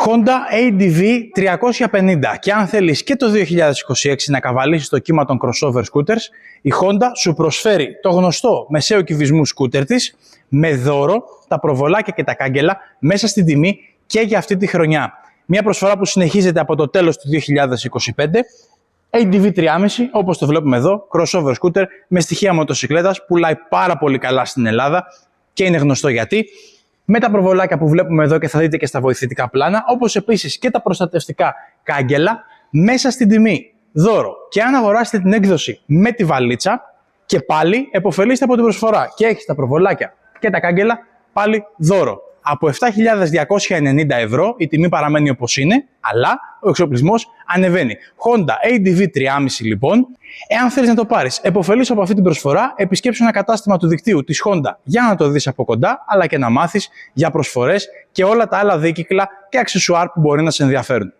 Honda ADV 350 και αν θέλεις και το 2026 να καβαλήσεις το κύμα των crossover scooters, η Honda σου προσφέρει το γνωστό μεσαίου κυβισμού scooter της με δώρο τα προβολάκια και τα κάγκελα μέσα στην τιμή και για αυτή τη χρονιά. Μια προσφορά που συνεχίζεται από το τέλος του 2025. ADV 3,5, όπως το βλέπουμε εδώ, crossover scooter με στοιχεία μοτοσυκλέτας, πουλάει πάρα πολύ καλά στην Ελλάδα και είναι γνωστό γιατί. Με τα προβολάκια που βλέπουμε εδώ και θα δείτε και στα βοηθητικά πλάνα, όπως επίσης και τα προστατευτικά κάγκελα μέσα στην τιμή. Δώρο. Και αν αγοράσετε την έκδοση με τη βαλίτσα και πάλι επωφελείστε από την προσφορά και έχεις τα προβολάκια και τα κάγκελα πάλι δώρο. Από 7.290 ευρώ η τιμή παραμένει όπως είναι, αλλά ο εξοπλισμός ανεβαίνει. Honda ADV 3,5 λοιπόν. Εάν θέλεις να το πάρεις, επωφελείς από αυτή την προσφορά, επισκέψου ένα κατάστημα του δικτύου της Honda για να το δεις από κοντά, αλλά και να μάθεις για προσφορές και όλα τα άλλα δίκυκλα και αξεσουάρ που μπορεί να σε ενδιαφέρουν.